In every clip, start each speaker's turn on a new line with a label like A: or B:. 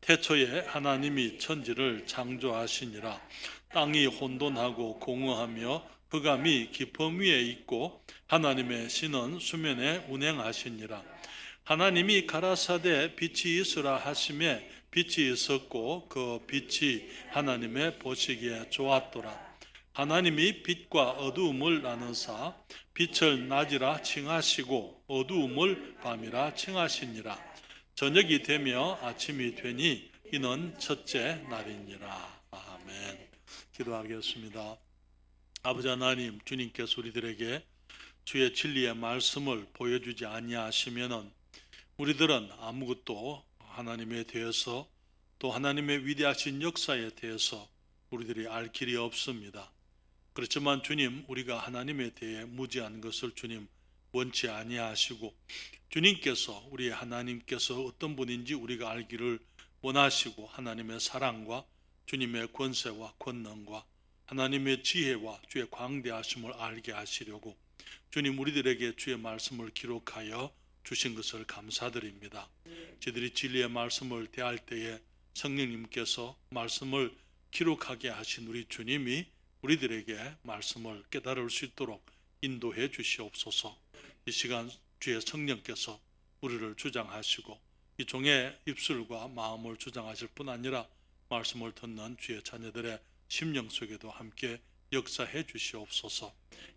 A: 태초에 하나님이 천지를 창조하시니라. 땅이 혼돈하고 공허하며 흑암이 깊음 위에 있고 하나님의 신은 수면에 운행하시니라. 하나님이 가라사대 빛이 있으라 하심에 빛이 있었고 그 빛이 하나님의 보시기에 좋았더라. 하나님이 빛과 어두움을 나누사 빛을 낮이라 칭하시고 어두움을 밤이라 칭하시니라. 저녁이 되며 아침이 되니 이는 첫째 날이니라. 아멘. 기도하겠습니다. 아버지 하나님, 주님께서 우리들에게 주의 진리의 말씀을 보여주지 아니하시면은 우리들은 아무것도 하나님에 대해서 또 하나님의 위대하신 역사에 대해서 우리들이 알 길이 없습니다. 그렇지만 주님, 우리가 하나님에 대해 무지한 것을 주님 원치 아니하시고 주님께서 우리의 하나님께서 어떤 분인지 우리가 알기를 원하시고 하나님의 사랑과 주님의 권세와 권능과 하나님의 지혜와 주의 광대하심을 알게 하시려고 주님 우리들에게 주의 말씀을 기록하여 주신 것을 감사드립니다. 저희들이 진리의 말씀을 대할 때에 성령님께서 말씀을 기록하게 하신 우리 주님이 우리들에게 말씀을 깨달을 수 있도록 인도해 주시옵소서. 이 시간 주의 성령께서 우리를 주장하시고 이 종의 입술과 마음을 주장하실 뿐 아니라 말씀을 듣는 주의 자녀들의 심령 속에도 함께 역사해 주시옵소서.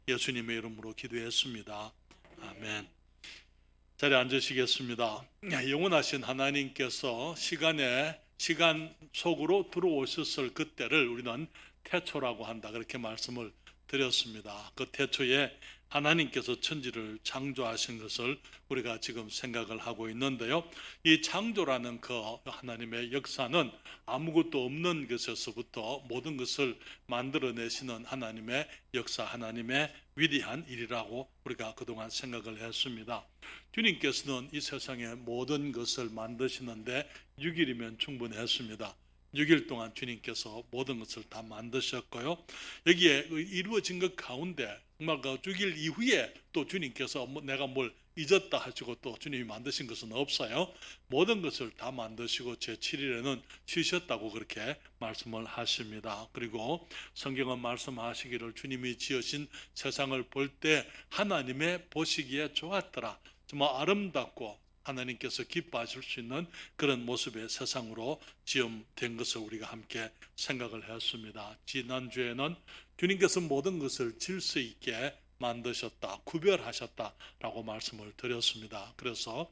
A: 예수님의 이름으로 기도했습니다. 아멘. 자리에 앉으시겠습니다. 영원하신 하나님께서 시간 속으로 들어오셨을 그때를 우리는 태초라고 한다, 그렇게 말씀을 드렸습니다. 그 태초에 하나님께서 천지를 창조하신 것을 우리가 지금 생각을 하고 있는데요. 이 창조라는 그 하나님의 역사는 아무것도 없는 것에서부터 모든 것을 만들어내시는 하나님의 역사, 하나님의 위대한 일이라고 우리가 그동안 생각을 했습니다. 주님께서는 이 세상의 모든 것을 만드시는데 6일이면 충분했습니다. 6일 동안 주님께서 모든 것을 다 만드셨고요. 여기에 이루어진 것 가운데 정말 그 6일 이후에 또 주님께서 내가 뭘 잊었다 하시고 또 주님이 만드신 것은 없어요. 모든 것을 다 만드시고 제7일에는 쉬셨다고 그렇게 말씀을 하십니다. 그리고 성경은 말씀하시기를 주님이 지으신 세상을 볼 때 하나님의 보시기에 좋았더라. 정말 아름답고 하나님께서 기뻐하실 수 있는 그런 모습의 세상으로 지음된 것을 우리가 함께 생각을 했습니다. 지난주에는 주님께서 모든 것을 질서 있게 만드셨다, 구별하셨다라고 말씀을 드렸습니다. 그래서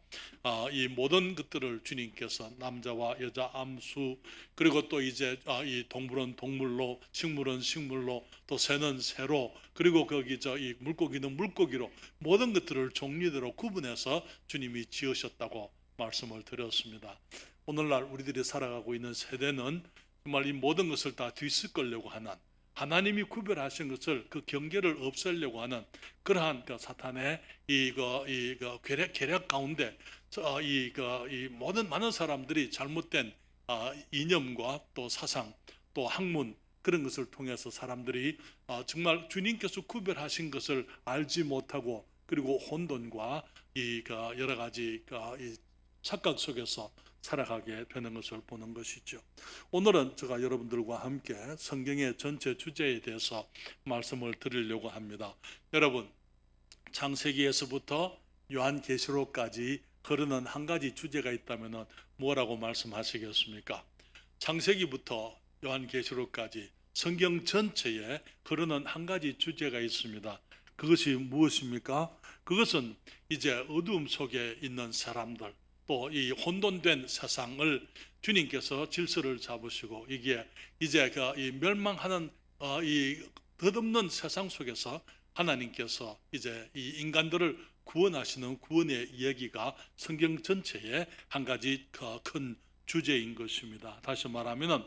A: 이 모든 것들을 주님께서 남자와 여자, 암수, 그리고 또 이제 이 동물은 동물로, 식물은 식물로, 또 새는 새로, 그리고 거기 이 물고기는 물고기로 모든 것들을 종류대로 구분해서 주님이 지으셨다고 말씀을 드렸습니다. 오늘날 우리들이 살아가고 있는 세대는 정말 이 모든 것을 다 뒤섞으려고 하는, 하나님이 구별하신 것을 그 경계를 없애려고 하는 그러한 그 사탄의 계략 가운데 이 모든 많은 사람들이 잘못된 이념과 또 사상 또 학문 그런 것을 통해서 사람들이 정말 주님께서 구별하신 것을 알지 못하고 그리고 혼돈과 여러 가지 이 착각 속에서 살아가게 되는 것을 보는 것이죠. 오늘은 제가 여러분들과 함께 성경의 전체 주제에 대해서 말씀을 드리려고 합니다. 여러분, 창세기에서부터 요한계시록까지 흐르는 한 가지 주제가 있다면 뭐라고 말씀하시겠습니까? 창세기부터 요한계시록까지 성경 전체에 흐르는 한 가지 주제가 있습니다. 그것이 무엇입니까? 그것은 이제 어두움 속에 있는 사람들, 또 이 혼돈된 세상을 주님께서 질서를 잡으시고 이게 이제 이 멸망하는 이 덧없는 세상 속에서 하나님께서 이제 이 인간들을 구원하시는 구원의 이야기가 성경 전체의 한 가지 큰 주제인 것입니다. 다시 말하면은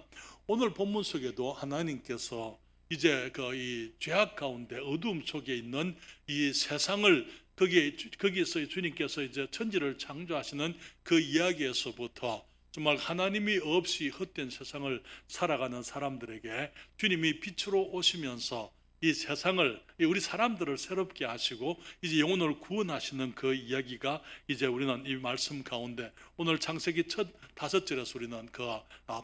A: 오늘 본문 속에도 하나님께서 이제 이 죄악 가운데 어두움 속에 있는 이 세상을 거기에서 주님께서 이제 천지를 창조하시는 그 이야기에서부터 정말 하나님이 없이 헛된 세상을 살아가는 사람들에게 주님이 빛으로 오시면서 이 세상을 우리 사람들을 새롭게 하시고 이제 영혼을 구원하시는 그 이야기가 이제 우리는 이 말씀 가운데 오늘 창세기 첫 5절에서 우리는 그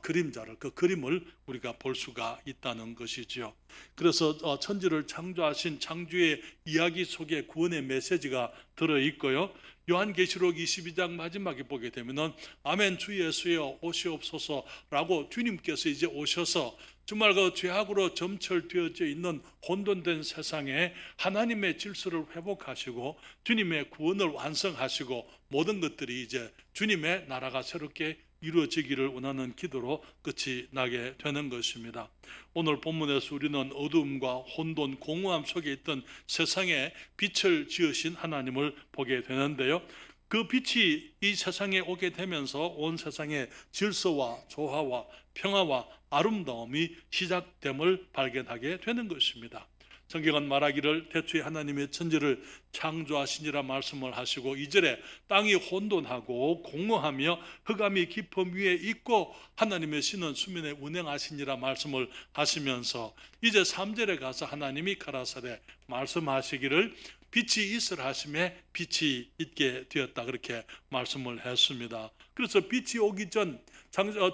A: 그림자를 그 그림을 우리가 볼 수가 있다는 것이지요. 그래서 천지를 창조하신 창조의 이야기 속에 구원의 메시지가 들어 있고요. 요한계시록 22장 마지막에 보게 되면은 아멘 주 예수여 오시옵소서라고 주님께서 이제 오셔서 정말 그 죄악으로 점철되어져 있는 혼돈된 세상에 하나님의 질서를 회복하시고 주님의 구원을 완성하시고 모든 것들이 이제 주님의 나라가 새롭게 이루어지기를 원하는 기도로 끝이 나게 되는 것입니다. 오늘 본문에서 우리는 어두움과 혼돈, 공허함 속에 있던 세상에 빛을 지으신 하나님을 보게 되는데요. 그 빛이 이 세상에 오게 되면서 온 세상의 질서와 조화와 평화와 아름다움이 시작됨을 발견하게 되는 것입니다. 성경은 말하기를 태초에 하나님의 천지를 창조하시니라 말씀을 하시고 2절에 땅이 혼돈하고 공허하며 흑암이 깊음 위에 있고 하나님의 신은 수면에 운행하시니라 말씀을 하시면서 이제 3절에 가서 하나님이 가라사대 말씀하시기를 빛이 있으라 하심에 빛이 있게 되었다 그렇게 말씀을 했습니다. 그래서 빛이 오기 전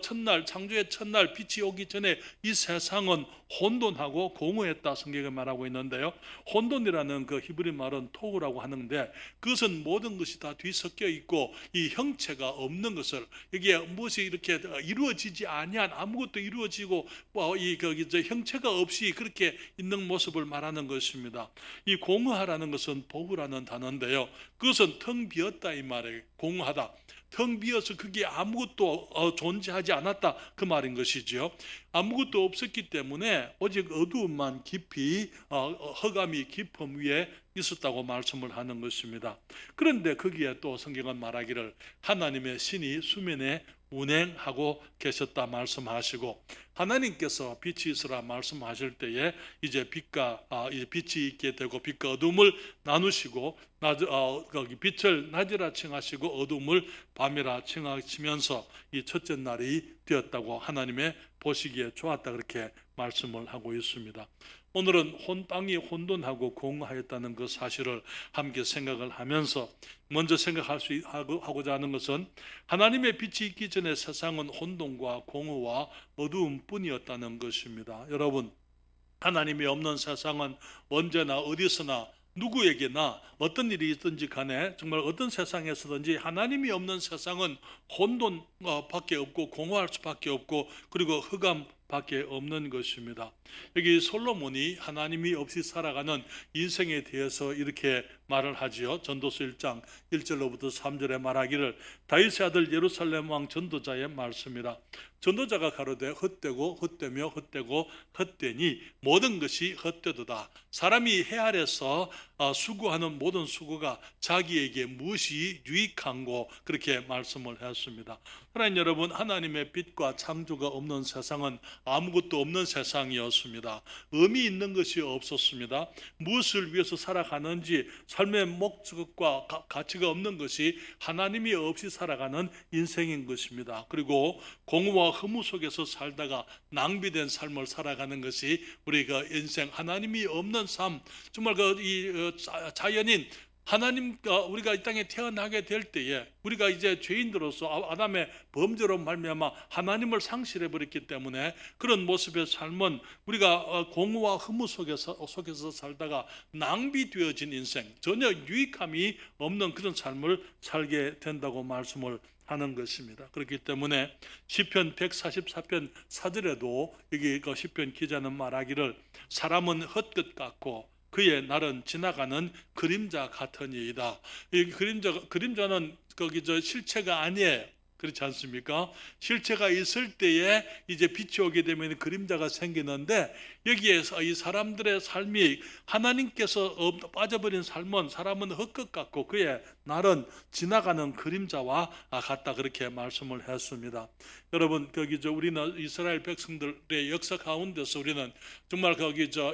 A: 첫날 창조의 첫날 빛이 오기 전에 이 세상은 혼돈하고 공허했다 성경에 말하고 있는데요. 혼돈이라는 그 히브리 말은 토우라고 하는데 그것은 모든 것이 다 뒤섞여 있고 이 형체가 없는 것을 이게 무엇이 이렇게 이루어지지 아니한 아무것도 이루어지고 형체가 없이 그렇게 있는 모습을 말하는 것입니다. 이 공허하라는 것은 보후라는 단어인데요. 그것은 텅 비었다 이 말이에요. 공허하다. 텅 비어서 그게 아무것도 존재하지 않았다 그 말인 것이지요. 아무것도 없었기 때문에 오직 어두움만 깊이 흑암이 깊음 위에 있었다고 말씀을 하는 것입니다. 그런데 거기에 또 성경은 말하기를 하나님의 신이 수면에 운행하고 계셨다 말씀하시고 하나님께서 빛이 있으라 말씀하실 때에 이제 이제 빛이 있게 되고 빛과 어둠을 나누시고 빛을 낮이라 칭하시고 어둠을 밤이라 칭하시면서 이 첫째 날이 되었다고 하나님의 보시기에 좋았다 그렇게 말씀을 하고 있습니다. 오늘은 땅이 혼돈하고 공허하였다는 그 사실을 함께 생각을 하면서 먼저 하고자 하는 것은 하나님의 빛이 있기 전에 세상은 혼돈과 공허와 어두움뿐이었다는 것입니다. 여러분, 하나님이 없는 세상은 언제나 어디서나 누구에게나 어떤 일이 있든지 간에 정말 어떤 세상에서든지 하나님이 없는 세상은 혼돈밖에 없고 공허할 수밖에 없고 그리고 흑암 밖에 없는 것입니다. 여기 솔로몬이 하나님이 없이 살아가는 인생에 대해서 이렇게 말을 하지요. 전도서 1장 1절로부터 3절에 말하기를 다윗의 아들 예루살렘 왕 전도자의 말씀이라. 전도자가 가로되 헛되고 헛되며 헛되고 헛되니 모든 것이 헛되도다. 사람이 해 아래서 수고하는 모든 수고가 자기에게 무엇이 유익한고 그렇게 말씀을 했습니다. 하나님 여러분, 하나님의 빛과 창조가 없는 세상은 아무것도 없는 세상이었습니다. 의미 있는 것이 없었습니다. 무엇을 위해서 살아가는지 삶의 목적과 가치가 없는 것이 하나님이 없이 살아가는 인생인 것입니다. 그리고 공허와 허무 속에서 살다가 낭비된 삶을 살아가는 것이 우리가 인생 하나님이 없는 삶 정말 자연인 하나님과 우리가 이 땅에 태어나게 될 때에 우리가 이제 죄인들로서 아담의 범죄로 말미암아 하나님을 상실해 버렸기 때문에 그런 모습의 삶은 우리가 공허와 허무 속에서 살다가 낭비되어진 인생 전혀 유익함이 없는 그런 삶을 살게 된다고 말씀을 하는 것입니다. 그렇기 때문에 시편 144편 4절에도 여기 그 시편 기자는 말하기를 사람은 헛것 같고 그의 날은 지나가는 그림자 같으니이다. 이 그림자는 실체가 아니에요. 그렇지 않습니까? 실체가 있을 때에 이제 빛이 오게 되면 그림자가 생기는데 여기에서 이 사람들의 삶이 하나님께서 빠져버린 삶은 사람은 헛것 같고 그의 날은 지나가는 그림자와 같다 그렇게 말씀을 했습니다. 여러분 우리는 이스라엘 백성들의 역사 가운데서 우리는 정말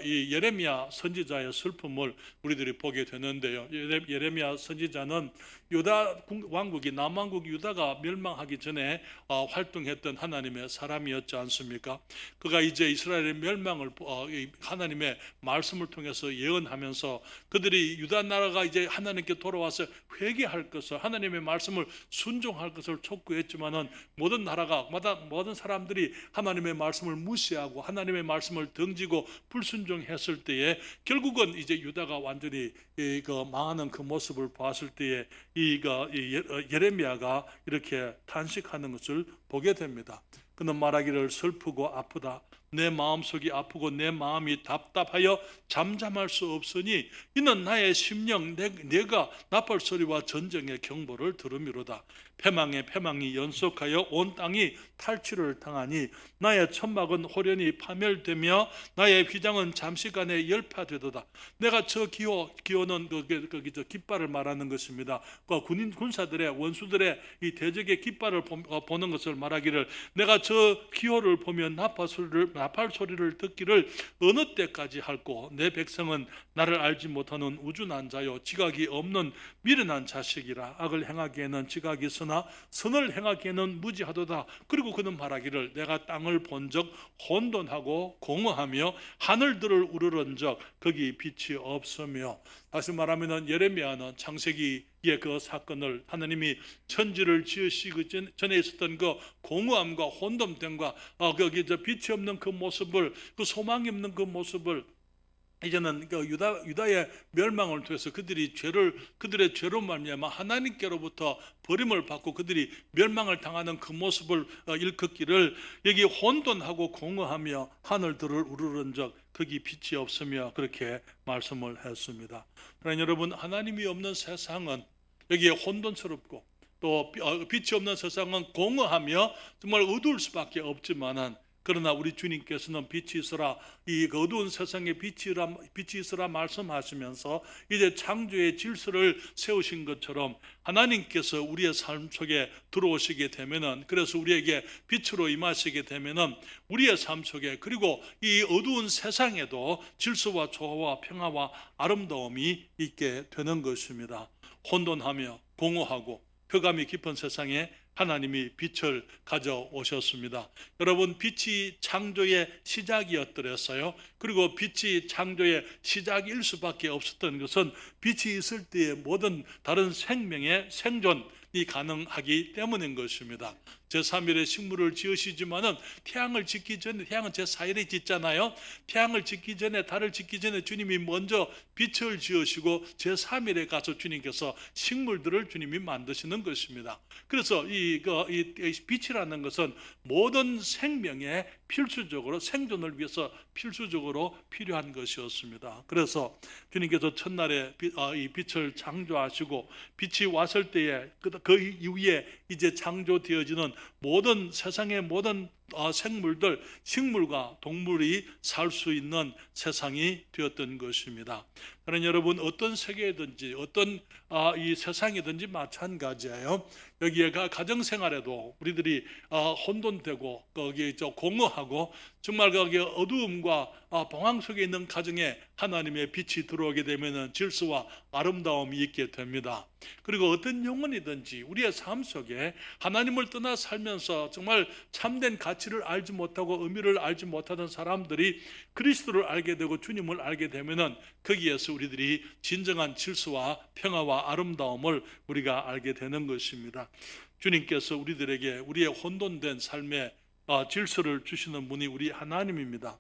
A: 이 예레미야 선지자의 슬픔을 우리들이 보게 되는데요. 예레미야 선지자는 유다 왕국이 남왕국 유다가 멸망 멸망하기 전에 활동했던 하나님의 사람이었지 않습니까? 그가 이제 이스라엘의 멸망을 하나님의 말씀을 통해서 예언하면서 그들이 유다 나라가 이제 하나님께 돌아와서 회개할 것을, 하나님의 말씀을 순종할 것을 촉구했지만은 모든 나라가, 모든 사람들이 하나님의 말씀을 무시하고 하나님의 말씀을 등지고 불순종했을 때에 결국은 이제 유다가 완전히 그 망하는 그 모습을 봤을 때에 예레미야가 이렇게 탄식하는 것을 보게 됩니다. 그는 말하기를 슬프고 아프다. 내 마음속이 아프고 내 마음이 답답하여 잠잠할 수 없으니 이는 나의 심령 내가 나팔 소리와 전쟁의 경보를 들음이로다. 패망이 연속하여 온 땅이 탈취를 당하니 나의 천막은 호련히 파멸되며 나의 휘장은 잠시간에 열파되도다. 내가 저 기호는 저 깃발을 말하는 것입니다. 그 군사들의 원수들의 이 대적의 깃발을 보는 것을 말하기를 내가 저 기호를 보면 나팔 소리를 듣기를 어느 때까지 할꼬. 내 백성은 나를 알지 못하는 우준한 자요 지각이 없는 미련한 자식이라. 악을 행하기에는 지각이 있으나 선을 행하기에는 무지하도다. 그리고 그는 말하기를 내가 땅을 본적 혼돈하고 공허하며 하늘들을 우러런적 거기 빛이 없으며. 다시 말하면 예레미야는 창세기의 그 사건을, 하나님이 천지를 지으시기 전에 있었던 그 공허함과 혼돈됨과 거기 빛이 없는 그 모습을, 그 소망이 없는 그 모습을 이제는 그 유다의 멸망을 통해서 그들의 죄로 말미암아 하나님께로부터 버림을 받고 그들이 멸망을 당하는 그 모습을 일컫기를 여기 혼돈하고 공허하며 하늘들을 우러른적 거기 빛이 없으며 그렇게 말씀을 했습니다. 그러나 여러분, 하나님이 없는 세상은 여기에 혼돈스럽고 또 빛이 없는 세상은 공허하며 정말 어두울 수밖에 없지만은, 그러나 우리 주님께서는 빛이 있으라, 이 어두운 세상에 빛이 있으라 말씀하시면서 이제 창조의 질서를 세우신 것처럼 하나님께서 우리의 삶 속에 들어오시게 되면은, 그래서 우리에게 빛으로 임하시게 되면은 우리의 삶 속에, 그리고 이 어두운 세상에도 질서와 조화와 평화와 아름다움이 있게 되는 것입니다. 혼돈하며 공허하고 흑암이 깊은 세상에 하나님이 빛을 가져오셨습니다. 여러분, 빛이 창조의 시작이었더랬어요. 그리고 빛이 창조의 시작일 수밖에 없었던 것은 빛이 있을 때에 모든 다른 생명의 생존이 가능하기 때문인 것입니다. 제3일에 식물을 지으시지만은 태양을 짓기 전에, 태양은 제4일에 짓잖아요. 태양을 짓기 전에, 달을 짓기 전에 주님이 먼저 빛을 지으시고 제3일에 가서 주님께서 식물들을 주님이 만드시는 것입니다. 그래서 이 빛이라는 것은 모든 생명에 필수적으로, 생존을 위해서 필수적으로 필요한 것이었습니다. 그래서 주님께서 첫날에 이 빛을 창조하시고 빛이 왔을 때에 그 이후에 이제 창조되어지는 모든 세상의 모든 생물들, 식물과 동물이 살 수 있는 세상이 되었던 것입니다. 그러나 여러분, 어떤 세계든지 어떤 이 세상이든지 마찬가지예요. 여기에 가정생활에도 우리들이 혼돈되고 거기에 공허하고 정말 거기에 어두움과 봉황 속에 있는 가정에 하나님의 빛이 들어오게 되면 질서와 아름다움이 있게 됩니다. 그리고 어떤 영혼이든지 우리의 삶 속에 하나님을 떠나 살면서 정말 참된 가치를 알지 못하고 의미를 알지 못하던 사람들이 그리스도를 알게 되고 주님을 알게 되면은 거기에서 우리들이 진정한 질서와 평화와 아름다움을 우리가 알게 되는 것입니다. 주님께서 우리들에게 우리의 혼돈된 삶의 질서를 주시는 분이 우리 하나님입니다.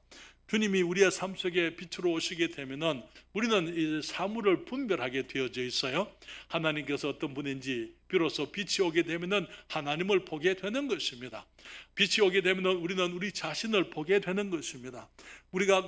A: 주님이 우리의 삶 속에 빛으로 오시게 되면은 우리는 이 사물을 분별하게 되어져 있어요. 하나님께서 어떤 분인지 비로소 빛이 오게 되면은 하나님을 보게 되는 것입니다. 빛이 오게 되면은 우리는 우리 자신을 보게 되는 것입니다. 우리가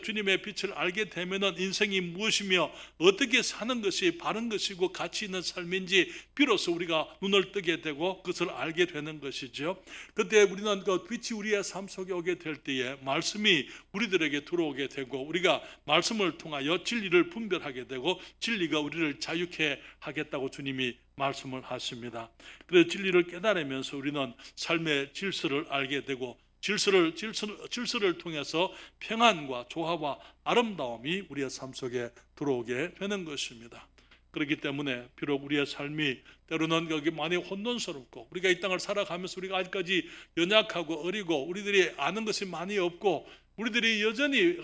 A: 주님의 빛을 알게 되면은 인생이 무엇이며 어떻게 사는 것이 바른 것이고 가치 있는 삶인지 비로소 우리가 눈을 뜨게 되고 그것을 알게 되는 것이죠. 그때 우리는 그 빛이 우리의 삶 속에 오게 될 때에 말씀이 우리들에게 들어오게 되고 우리가 말씀을 통하여 진리를 분별하게 되고 진리가 우리를 자유케 하겠다고 주님이 말씀을 하십니다. 그래서 진리를 깨달으면서 우리는 삶의 질서를 알게 되고 질서를 통해서 평안과 조화와 아름다움이 우리의 삶 속에 들어오게 되는 것입니다. 그렇기 때문에 비록 우리의 삶이 때로는 여기 많이 혼돈스럽고 우리가 이 땅을 살아가면서 우리가 아직까지 연약하고 어리고 우리들이 아는 것이 많이 없고 우리들이 여전히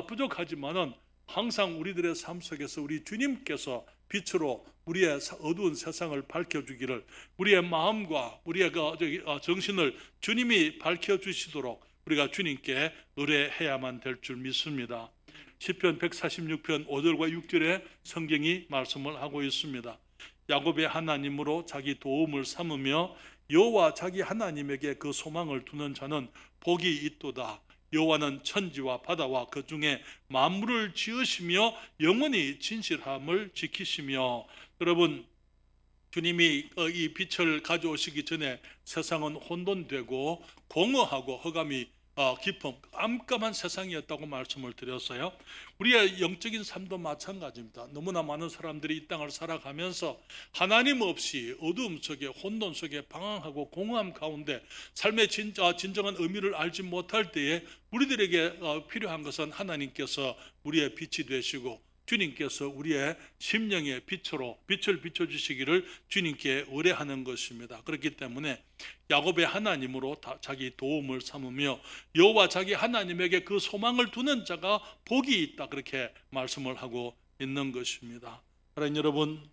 A: 부족하지만은 항상 우리들의 삶 속에서 우리 주님께서 빛으로 우리의 어두운 세상을 밝혀주기를, 우리의 마음과 우리의 정신을 주님이 밝혀주시도록 우리가 주님께 의뢰해야만 될 줄 믿습니다. 시편 146편 5절과 6절에 성경이 말씀을 하고 있습니다. 야곱의 하나님으로 자기 도움을 삼으며 여호와 자기 하나님에게 그 소망을 두는 자는 복이 있도다. 여호와는 천지와 바다와 그 중에 만물을 지으시며 영원히 진실함을 지키시며. 여러분, 주님이 이 빛을 가져오시기 전에 세상은 혼돈되고 공허하고 흑암이 깊은 깜깜한 세상이었다고 말씀을 드렸어요. 우리의 영적인 삶도 마찬가지입니다. 너무나 많은 사람들이 이 땅을 살아가면서 하나님 없이 어두움 속에, 혼돈 속에 방황하고 공허함 가운데 삶의 진정한 의미를 알지 못할 때에 우리들에게 필요한 것은 하나님께서 우리의 빛이 되시고 주님께서 우리의 심령의 빛으로 빛을 비춰주시기를 주님께 의뢰하는 것입니다. 그렇기 때문에 야곱의 하나님으로 자기 도움을 삼으며 여호와 자기 하나님에게 그 소망을 두는 자가 복이 있다, 그렇게 말씀을 하고 있는 것입니다. 사랑하는 여러분,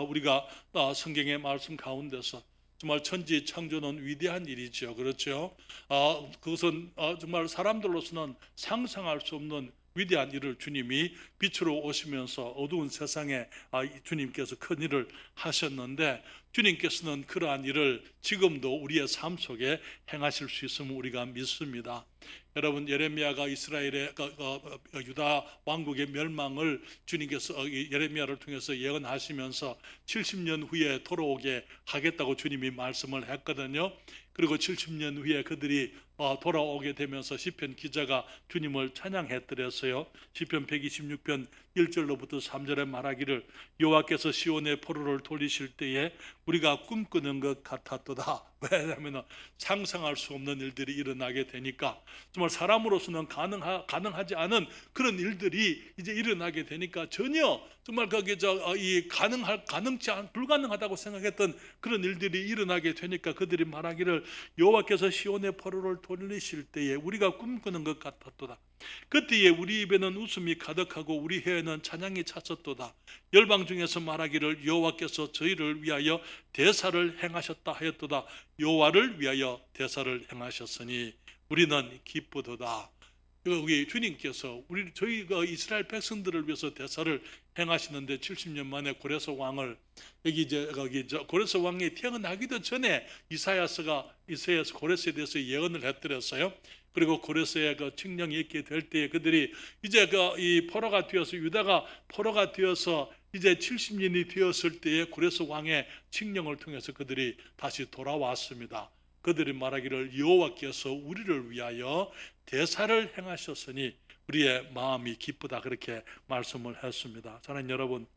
A: 우리가 성경의 말씀 가운데서 정말 천지 창조는 위대한 일이죠. 그렇죠? 그것은 정말 사람들로서는 상상할 수 없는 위대한 일을 주님이 빛으로 오시면서 어두운 세상에 주님께서 큰 일을 하셨는데, 주님께서는 그러한 일을 지금도 우리의 삶 속에 행하실 수 있음을 우리가 믿습니다. 여러분, 예레미야가 이스라엘의 유다 왕국의 멸망을 주님께서 예레미야를 통해서 예언하시면서 70년 후에 돌아오게 하겠다고 주님이 말씀을 했거든요. 그리고 70년 후에 그들이 돌아오게 되면서 시편 기자가 주님을 찬양했더랬어요. 시편 126편 1절로부터 3절에 말하기를 여호와께서 시온의 포로를 돌리실 때에 우리가 꿈꾸는 것 같았도다. 왜냐하면 상상할 수 없는 일들이 일어나게 되니까, 정말 사람으로서는 가능하지 않은 그런 일들이 이제 일어나게 되니까 전혀 정말 불가능하다고 생각했던 그런 일들이 일어나게 되니까 그들이 말하기를 여호와께서 시온의 포로를 돌리실 때에 우리가 꿈꾸는 것 같았도다. 그때에 우리 입에는 웃음이 가득하고 우리 혀에는 찬양이 찼었도다. 열방 중에서 말하기를 여호와께서 저희를 위하여 대사를 행하셨다 하였도다. 여호와를 위하여 대사를 행하셨으니 우리는 기쁘도다. 여기 주님께서 저희가 이스라엘 백성들을 위해서 대사를 행하시는데 70년 만에 고레스 왕을 고레스 왕이 태어나기도 전에 이사야서 고레스에 대해서 예언을 했더랬어요. 그리고 고레스의 칙령이 있게 될 때에 그들이 이제 이 포로가 되어서, 유다가 포로가 되어서 이제 70년이 되었을 때에 고레스 왕의 칙령을 통해서 그들이 다시 돌아왔습니다. 그들이 말하기를 여호와께서 우리를 위하여 대사를 행하셨으니 우리의 마음이 기쁘다, 그렇게 말씀을 했습니다. 사랑하는 여러분,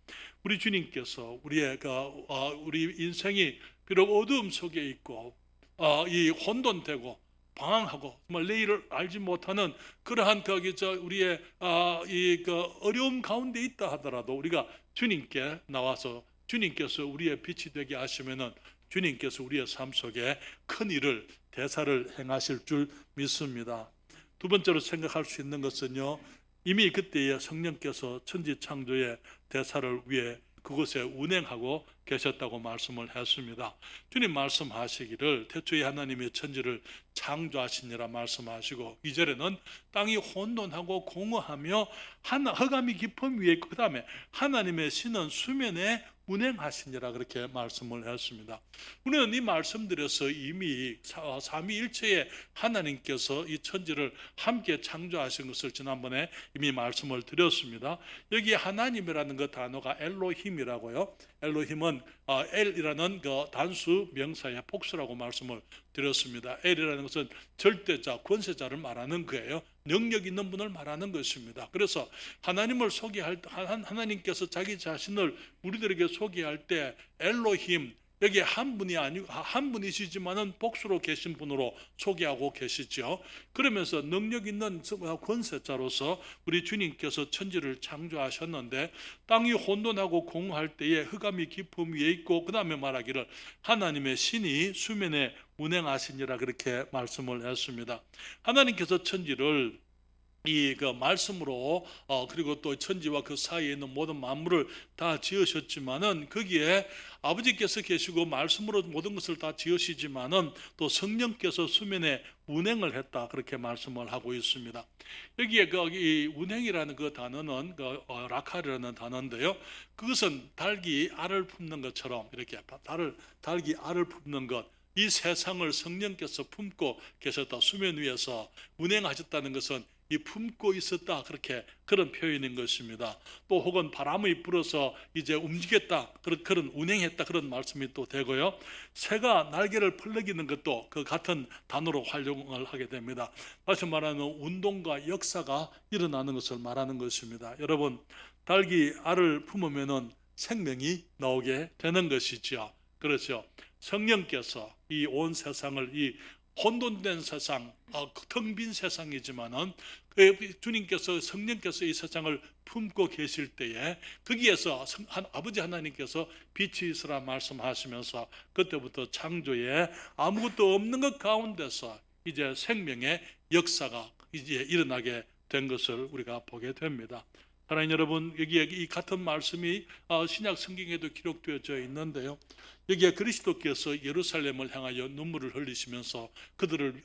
A: 우리 주님께서 우리 인생이 비록 어두움 속에 있고 이 혼돈되고 방황하고 정말 내일을 알지 못하는 그러한 우리의 어려움 가운데 있다 하더라도 우리가 주님께 나와서 주님께서 우리의 빛이 되게 하시면은 주님께서 우리의 삶 속에 큰 일을, 대사를 행하실 줄 믿습니다. 두 번째로 생각할 수 있는 것은요, 이미 그때에 성령께서 천지 창조의 대사를 위해 그곳에 운행하고 계셨다고 말씀을 했습니다. 주님 말씀하시기를 태초에 하나님의 천지를 창조하시니라 말씀하시고, 2절에는 땅이 혼돈하고 공허하며 흑암이 깊음 위에, 그 다음에 하나님의 신은 수면에 운행하시니라, 그렇게 말씀을 했습니다. 우리는 이 말씀들에서 이미 삼위일체의 하나님께서 이 천지를 함께 창조하신 것을 지난번에 이미 말씀을 드렸습니다. 여기 하나님이라는 그 단어가 엘로힘이라고요. 엘로힘은 엘이라는 단수 명사의 복수라고 말씀을 드렸습니다. 엘이라는 것은 절대자, 권세자를 말하는 거예요. 능력 있는 분을 말하는 것입니다. 그래서 하나님을 소개할 때, 하나님께서 자기 자신을 우리들에게 소개할 때 엘로힘, 여기 한 분이 아니고 한 분이시지만은 복수로 계신 분으로 소개하고 계시죠. 그러면서 능력 있는 권세자로서 우리 주님께서 천지를 창조하셨는데 땅이 혼돈하고 공허할 때에 흑암이 깊음 위에 있고 그 다음에 말하기를 하나님의 신이 수면에 운행하시니라 그렇게 말씀을 했습니다. 하나님께서 천지를 이 그 말씀으로 그리고 또 천지와 그 사이에 있는 모든 만물을 다 지으셨지만은 거기에 아버지께서 계시고 말씀으로 모든 것을 다 지으시지만은 또 성령께서 수면에 운행을 했다 그렇게 말씀을 하고 있습니다. 여기에 이 운행이라는 그 단어는 라카르라는 단어인데요. 그것은 닭이 알을 품는 것처럼 이렇게 닭이 알을 품는 것. 이 세상을 성령께서 품고 계셨다. 수면 위에서 운행하셨다는 것은 이 품고 있었다 그렇게 그런 표현인 것입니다. 또 혹은 바람이 불어서 이제 움직였다 그런 운행했다 그런 말씀이 또 되고요. 새가 날개를 펄럭이는 것도 그 같은 단어로 활용을 하게 됩니다. 다시 말하면 운동과 역사가 일어나는 것을 말하는 것입니다. 여러분 닭이 알을 품으면은 생명이 나오게 되는 것이죠. 그렇죠. 성령께서 이 온 세상을 이 혼돈된 세상, 텅 빈 세상이지만은 주님께서 성령께서 이 세상을 품고 계실 때에 거기에서 아버지 하나님께서 빛이 있으라 말씀하시면서 그때부터 창조에 아무것도 없는 것 가운데서 이제 생명의 역사가 이제 일어나게 된 것을 우리가 보게 됩니다. 사랑하는 여러분, 여기에 이 같은 말씀이 신약 성경에도 기록되어져 있는데요. 여기에 그리스도께서 예루살렘을 향하여 눈물을 흘리시면서 그들을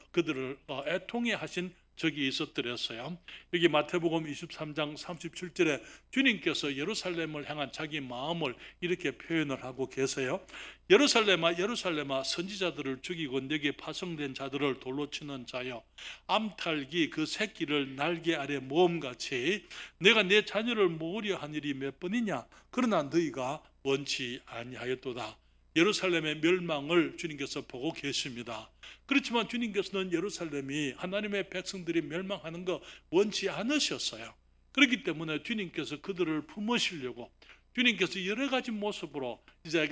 A: 애통해 하신 적이 있었더랬어요. 여기 마태복음 23장 37절에 주님께서 예루살렘을 향한 자기 마음을 이렇게 표현을 하고 계세요. 예루살렘아 예루살렘아 선지자들을 죽이고 내게 파송된 자들을 돌로 치는 자여 암탉이 그 새끼를 날개 아래 모음같이 내가 내 자녀를 모으려 한 일이 몇 번이냐 그러나 너희가 원치 아니하였도다. 예루살렘의 멸망을 주님께서 보고 계십니다. 그렇지만 주님께서는 예루살렘이 하나님의 백성들이 멸망하는 거 원치 않으셨어요. 그렇기 때문에 주님께서 그들을 품으시려고 주님께서 여러 가지 모습으로 이제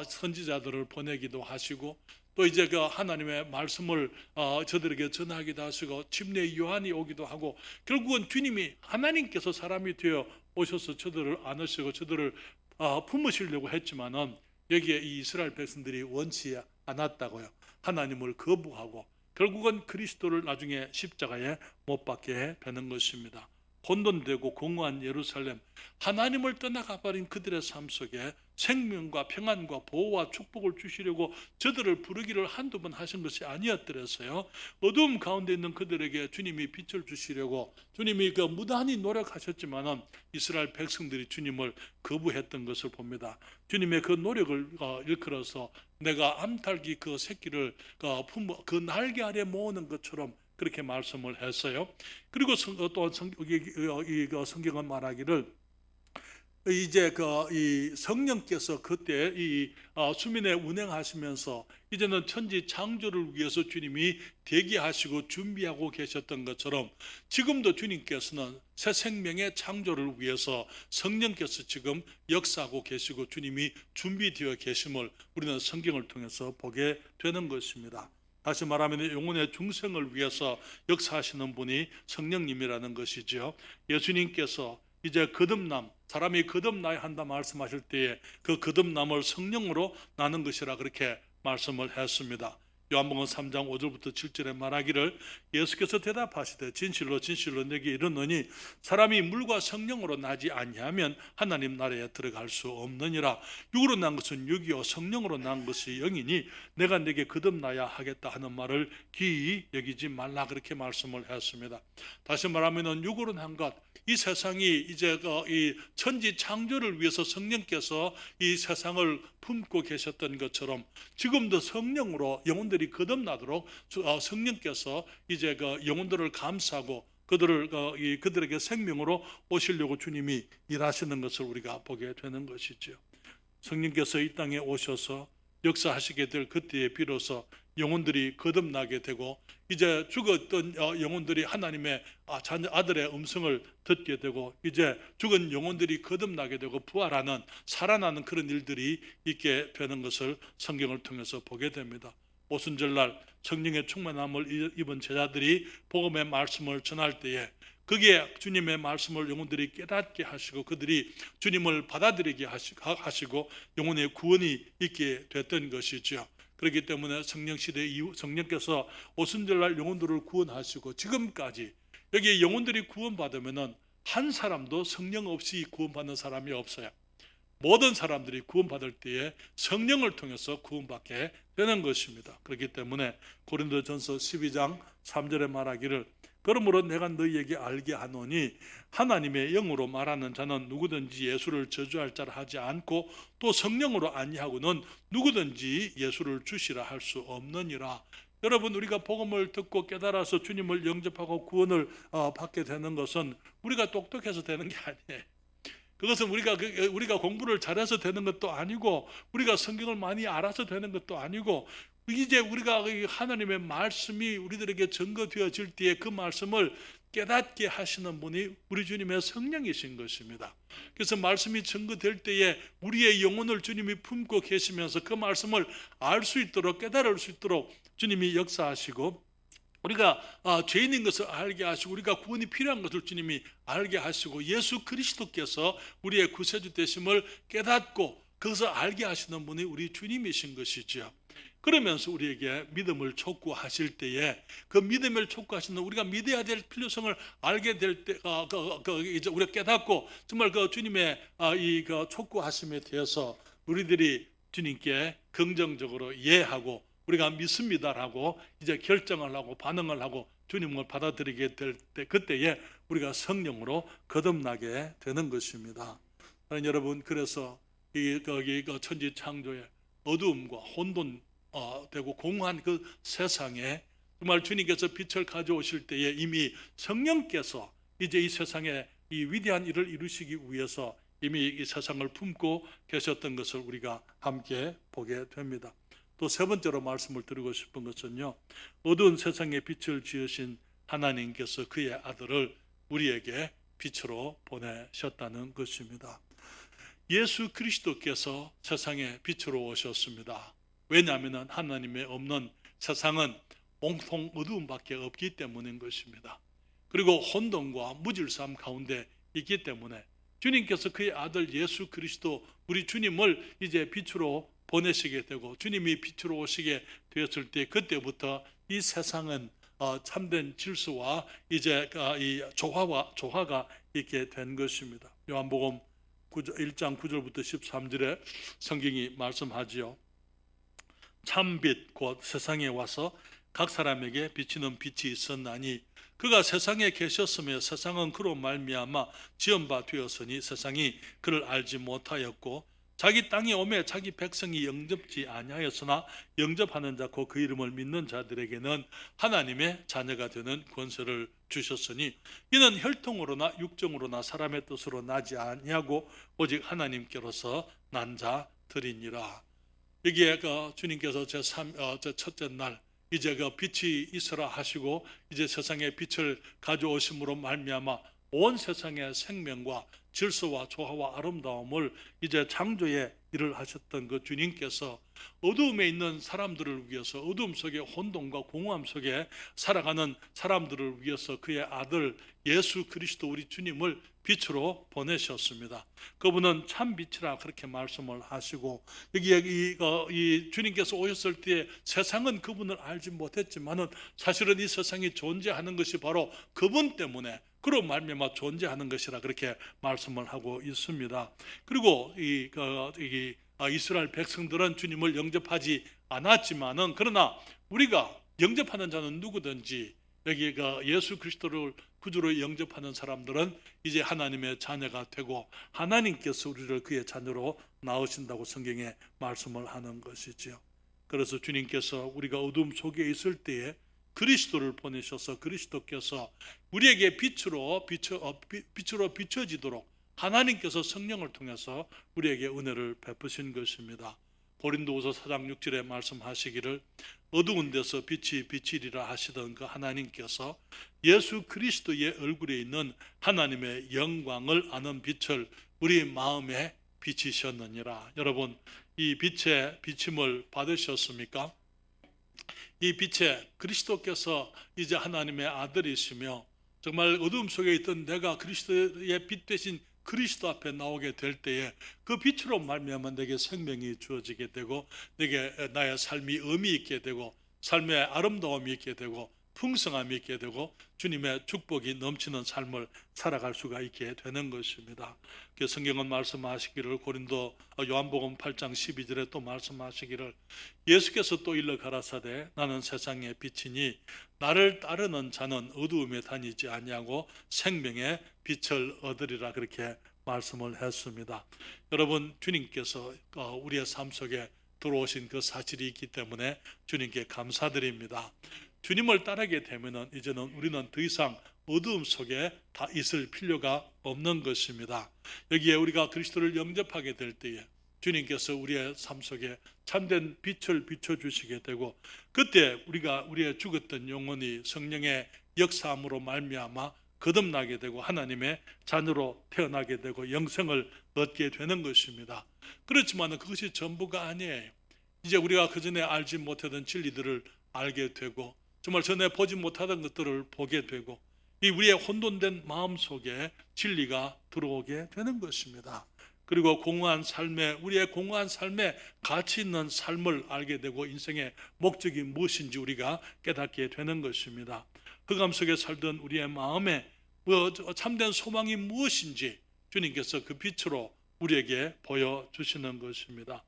A: 선지자들을 보내기도 하시고 또 이제 하나님의 말씀을 저들에게 전하기도 하시고 침례 요한이 오기도 하고 결국은 주님이 하나님께서 사람이 되어 오셔서 저들을 안으시고 저들을 품으시려고 했지만은 여기에 이 이스라엘 백성들이 원치 않았다고요. 하나님을 거부하고 결국은 그리스도를 나중에 십자가에 못 박게 되는 것입니다. 혼돈되고 공허한 예루살렘, 하나님을 떠나가 버린 그들의 삶 속에 생명과 평안과 보호와 축복을 주시려고 저들을 부르기를 한두 번 하신 것이 아니었더랬어요. 어두움 가운데 있는 그들에게 주님이 빛을 주시려고 주님이 무단히 노력하셨지만은 이스라엘 백성들이 주님을 거부했던 것을 봅니다. 주님의 그 노력을 일컬어서 내가 암탉이 그 새끼를 그 날개 아래 모으는 것처럼 그렇게 말씀을 했어요. 그리고 또 성경은 말하기를 이제 이 성령께서 그때 이 수면에 운행하시면서 이제는 천지 창조를 위해서 주님이 대기하시고 준비하고 계셨던 것처럼 지금도 주님께서는 새 생명의 창조를 위해서 성령께서 지금 역사하고 계시고 주님이 준비되어 계심을 우리는 성경을 통해서 보게 되는 것입니다. 다시 말하면 영혼의 중생을 위해서 역사하시는 분이 성령님이라는 것이죠. 예수님께서 이제 거듭남, 사람이 거듭나야 한다 말씀하실 때에 그 거듭남을 성령으로 나는 것이라 그렇게 말씀을 했습니다. 요한복음 3장 5절부터 7절에 말하기를 예수께서 대답하시되 진실로 진실로 내게 이르노니 사람이 물과 성령으로 나지 아니하면 하나님 나라에 들어갈 수 없느니라. 육으로 난 것은 육이요 성령으로 난 것이 영이니 내가 내게 거듭나야 하겠다 하는 말을 기이 여기지 말라 그렇게 말씀을 했습니다. 다시 말하면 육으로 난 것, 이 세상이 이제 이 천지 창조를 위해서 성령께서 이 세상을 품고 계셨던 것처럼 지금도 성령으로 영혼들이 거듭나도록 성령께서 이제 영혼들을 감싸고 그들에게 생명으로 오시려고 주님이 일하시는 것을 우리가 보게 되는 것이죠. 성령께서 이 땅에 오셔서 역사하시게 될 그때에 비로소 영혼들이 거듭나게 되고 이제 죽었던 영혼들이 하나님의 아들의 음성을 듣게 되고 이제 죽은 영혼들이 거듭나게 되고 부활하는 살아나는 그런 일들이 있게 되는 것을 성경을 통해서 보게 됩니다. 오순절날 성령의 충만함을 입은 제자들이 복음의 말씀을 전할 때에 거기에 주님의 말씀을 영혼들이 깨닫게 하시고 그들이 주님을 받아들이게 하시고 영혼의 구원이 있게 됐던 것이죠. 그렇기 때문에 성령 시대 이후 성령께서 오순절날 영혼들을 구원하시고 지금까지 여기 영혼들이 구원받으면은 한 사람도 성령 없이 구원받는 사람이 없어요. 모든 사람들이 구원받을 때에 성령을 통해서 구원받게 되는 것입니다. 그렇기 때문에 고린도전서 12장 3절에 말하기를 그러므로 내가 너희에게 알게 하노니 하나님의 영으로 말하는 자는 누구든지 예수를 저주할 자라 하지 않고 또 성령으로 아니하고는 누구든지 예수를 주시라 할 수 없느니라. 여러분, 우리가 복음을 듣고 깨달아서 주님을 영접하고 구원을 받게 되는 것은 우리가 똑똑해서 되는 게 아니에요. 그것은 우리가 공부를 잘해서 되는 것도 아니고 우리가 성경을 많이 알아서 되는 것도 아니고 이제 우리가 하나님의 말씀이 우리들에게 증거되어질 때에 그 말씀을 깨닫게 하시는 분이 우리 주님의 성령이신 것입니다. 그래서 말씀이 증거될 때에 우리의 영혼을 주님이 품고 계시면서 그 말씀을 알 수 있도록 깨달을 수 있도록 주님이 역사하시고 우리가 죄인인 것을 알게 하시고 우리가 구원이 필요한 것을 주님이 알게 하시고 예수 그리스도께서 우리의 구세주 되심을 깨닫고 그것을 알게 하시는 분이 우리 주님이신 것이죠. 그러면서 우리에게 믿음을 촉구하실 때에 그 믿음을 촉구하시는 우리가 믿어야 될 필요성을 알게 될 때 이제 우리가 깨닫고 정말 그 주님의 이 촉구하심에 대해서 우리들이 주님께 긍정적으로 이해하고 우리가 믿습니다라고 이제 결정을 하고 반응을 하고 주님을 받아들이게 될 때 그때에 우리가 성령으로 거듭나게 되는 것입니다. 여러분, 그래서 거기 천지 창조의 어두움과 혼돈 되고 공허한 그 세상에 정말 주님께서 빛을 가져오실 때에 이미 성령께서 이제 이 세상에 이 위대한 일을 이루시기 위해서 이미 이 세상을 품고 계셨던 것을 우리가 함께 보게 됩니다. 또 세 번째로 말씀을 드리고 싶은 것은요, 어두운 세상에 빛을 지으신 하나님께서 그의 아들을 우리에게 빛으로 보내셨다는 것입니다. 예수 그리스도께서 세상에 빛으로 오셨습니다. 왜냐하면 하나님의 없는 세상은 온통 어두움밖에 없기 때문인 것입니다. 그리고 혼돈과 무질서함 가운데 있기 때문에 주님께서 그의 아들 예수 그리스도 우리 주님을 이제 빛으로 보내시게 되고 주님이 빛으로 오시게 되었을 때 그때부터 이 세상은 참된 질서와 이제 이 조화가 있게 된 것입니다. 요한복음 1장 9절부터 13절에 성경이 말씀하지요. 참빛 곧 세상에 와서 각 사람에게 비치는 빛이 있었나니 그가 세상에 계셨으며 세상은 그로 말미암아 지은 바 되었으니 세상이 그를 알지 못하였고 자기 땅에 오매 자기 백성이 영접지 아니하였으나 영접하는 자 곧 그 이름을 믿는 자들에게는 하나님의 자녀가 되는 권세를 주셨으니 이는 혈통으로나 육정으로나 사람의 뜻으로 나지 아니하고 오직 하나님께로서 난 자들이니라. 여기에 주님께서 제 첫째 날 이제 빛이 있으라 하시고 이제 세상에 빛을 가져오심으로 말미암아 온 세상의 생명과 질서와 조화와 아름다움을 이제 창조의 일을 하셨던 그 주님께서 어두움에 있는 사람들을 위해서 어두움 속에 혼돈과 공허함 속에 살아가는 사람들을 위해서 그의 아들 예수 그리스도 우리 주님을 빛으로 보내셨습니다. 그분은 참 빛이라 그렇게 말씀을 하시고 여기에 이 주님께서 오셨을 때 세상은 그분을 알지 못했지만은 사실은 이 세상이 존재하는 것이 바로 그분 때문에 그로 말미암아 존재하는 것이라 그렇게 말씀을 하고 있습니다. 그리고 이스라엘 백성들은 주님을 영접하지 않았지만은 그러나 우리가 영접하는 자는 누구든지 여기 예수 그리스도를 구주로 영접하는 사람들은 이제 하나님의 자녀가 되고 하나님께서 우리를 그의 자녀로 낳으신다고 성경에 말씀을 하는 것이지요. 그래서 주님께서 우리가 어둠 속에 있을 때에 그리스도를 보내셔서 그리스도께서 우리에게 빛으로 비춰지도록 하나님께서 성령을 통해서 우리에게 은혜를 베푸신 것입니다. 고린도후서 4장 6절에 말씀하시기를 어두운 데서 빛이 비치리라 하시던 그 하나님께서 예수 그리스도의 얼굴에 있는 하나님의 영광을 아는 빛을 우리 마음에 비치셨느니라. 여러분, 이 빛의 비침을 받으셨습니까? 이 빛에 그리스도께서 이제 하나님의 아들이시며 정말 어두움 속에 있던 내가 그리스도의 빛 대신 그리스도 앞에 나오게 될 때에 그 빛으로 말미암아 내게 생명이 주어지게 되고 내게 나의 삶이 의미 있게 되고 삶의 아름다움이 있게 되고 풍성함이 있게 되고 주님의 축복이 넘치는 삶을 살아갈 수가 있게 되는 것입니다. 성경은 말씀하시기를 요한복음 8장 12절에 또 말씀하시기를 예수께서 또 일러 가라사대 나는 세상의 빛이니 나를 따르는 자는 어두움에 다니지 아니하고 생명의 빛을 얻으리라 그렇게 말씀을 했습니다. 여러분, 주님께서 우리의 삶 속에 들어오신 그 사실이 있기 때문에 주님께 감사드립니다. 주님을 따르게 되면 이제는 우리는 더 이상 어두움 속에 다 있을 필요가 없는 것입니다. 여기에 우리가 그리스도를 영접하게 될 때에 주님께서 우리의 삶 속에 참된 빛을 비춰주시게 되고 그때 우리의 죽었던 영혼이 성령의 역사함으로 말미암아 거듭나게 되고 하나님의 자녀로 태어나게 되고 영생을 얻게 되는 것입니다. 그렇지만 그것이 전부가 아니에요. 이제 우리가 그전에 알지 못하던 진리들을 알게 되고 정말 전에 보지 못하던 것들을 보게 되고 이 우리의 혼돈된 마음 속에 진리가 들어오게 되는 것입니다. 그리고 우리의 공허한 삶에 가치 있는 삶을 알게 되고 인생의 목적이 무엇인지 우리가 깨닫게 되는 것입니다. 흑암 속에 살던 우리의 마음에 참된 소망이 무엇인지 주님께서 그 빛으로 우리에게 보여주시는 것입니다.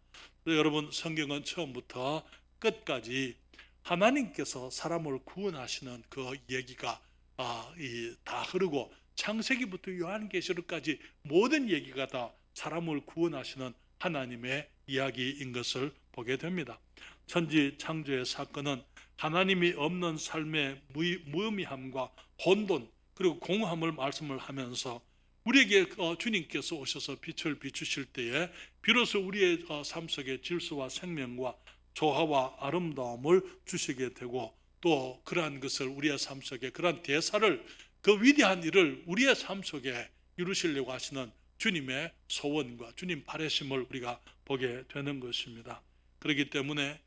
A: 여러분, 성경은 처음부터 끝까지 하나님께서 사람을 구원하시는 그 얘기가 다 흐르고 창세기부터 요한계시록까지 모든 얘기가 다 사람을 구원하시는 하나님의 이야기인 것을 보게 됩니다. 천지 창조의 사건은 하나님이 없는 삶의 무의미함과 혼돈 그리고 공허함을 말씀을 하면서 우리에게 주님께서 오셔서 빛을 비추실 때에 비로소 우리의 삶 속에 질서와 생명과 조화와 아름다움을 주시게 되고 또 그러한 것을 우리의 삶 속에 그러한 대사를 그 위대한 일을 우리의 삶 속에 이루시려고 하시는 주님의 소원과 주님 바라심을 우리가 보게 되는 것입니다. 그렇기 때문에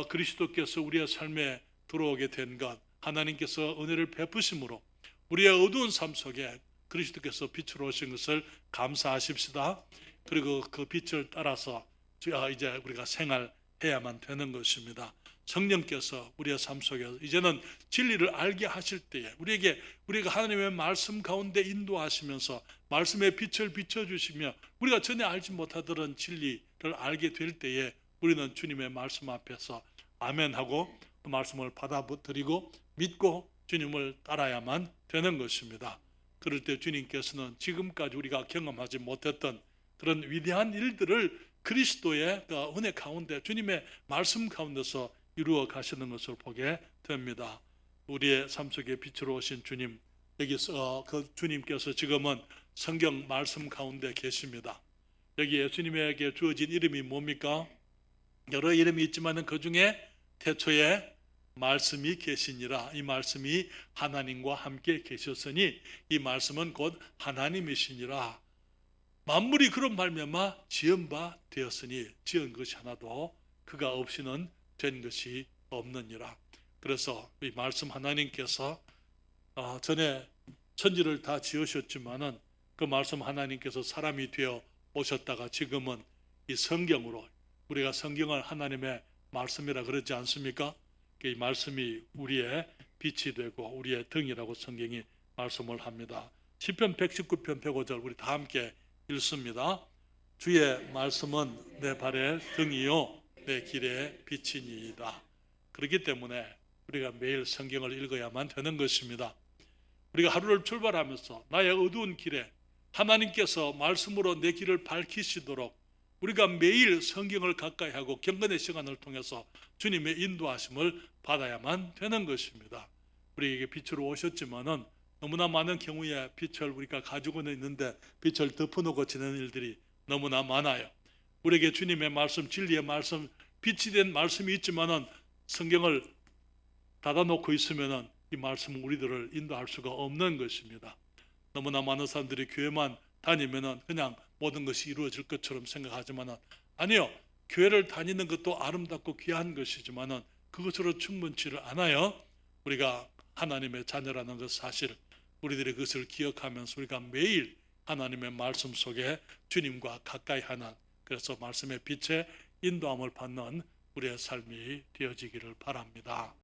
A: 그리스도께서 우리의 삶에 들어오게 된 것, 하나님께서 은혜를 베푸심으로 우리의 어두운 삶 속에 그리스도께서 빛으로 오신 것을 감사하십시다. 그리고 그 빛을 따라서 이제 우리가 생활해야만 되는 것입니다. 성령께서 우리의 삶 속에서 이제는 진리를 알게 하실 때에 우리가 하나님의 말씀 가운데 인도하시면서 말씀의 빛을 비춰주시며 우리가 전에 알지 못하던 진리를 알게 될 때에 우리는 주님의 말씀 앞에서 아멘하고 그 말씀을 받아들이고 믿고 주님을 따라야만 되는 것입니다. 그럴 때 주님께서는 지금까지 우리가 경험하지 못했던 그런 위대한 일들을 그리스도의 은혜 가운데 주님의 말씀 가운데서 이루어 가시는 것을 보게 됩니다. 우리의 삶 속에 빛으로 오신 주님, 여기서 그 주님께서 지금은 성경 말씀 가운데 계십니다. 여기 예수님에게 주어진 이름이 뭡니까? 여러 이름이 있지만 그 중에 태초에 말씀이 계시니라. 이 말씀이 하나님과 함께 계셨으니 이 말씀은 곧 하나님이시니라. 만물이 그런 말미암아 지은 바 되었으니 지은 것이 하나도 그가 없이는 된 것이 없느니라. 그래서 이 말씀 하나님께서 전에 천지를 다 지으셨지만은 그 말씀 하나님께서 사람이 되어 오셨다가 지금은 이 성경으로 우리가 성경을 하나님의 말씀이라 그러지 않습니까? 이 말씀이 우리의 빛이 되고 우리의 등이라고 성경이 말씀을 합니다. 시편 119편 105절 우리 다 함께 읽습니다. 주의 말씀은 내 발의 등이요 내 길의 빛이니이다. 그렇기 때문에 우리가 매일 성경을 읽어야만 되는 것입니다. 우리가 하루를 출발하면서 나의 어두운 길에 하나님께서 말씀으로 내 길을 밝히시도록 우리가 매일 성경을 가까이 하고 경건의 시간을 통해서 주님의 인도하심을 받아야만 되는 것입니다. 우리에게 빛으로 오셨지만은 너무나 많은 경우에 빛을 우리가 가지고는 있는데 빛을 덮어놓고 지내는 일들이 너무나 많아요. 우리에게 주님의 말씀, 진리의 말씀, 빛이 된 말씀이 있지만은 성경을 닫아놓고 있으면은 이 말씀은 우리들을 인도할 수가 없는 것입니다. 너무나 많은 사람들이 교회만 다니면은 그냥 모든 것이 이루어질 것처럼 생각하지만은 아니요. 교회를 다니는 것도 아름답고 귀한 것이지만은 그것으로 충분치를 않아요. 우리가 하나님의 자녀라는 것 사실, 우리들이 그것을 기억하면서 우리가 매일 하나님의 말씀 속에 주님과 가까이 하는, 그래서 말씀의 빛에 인도함을 받는 우리의 삶이 되어지기를 바랍니다.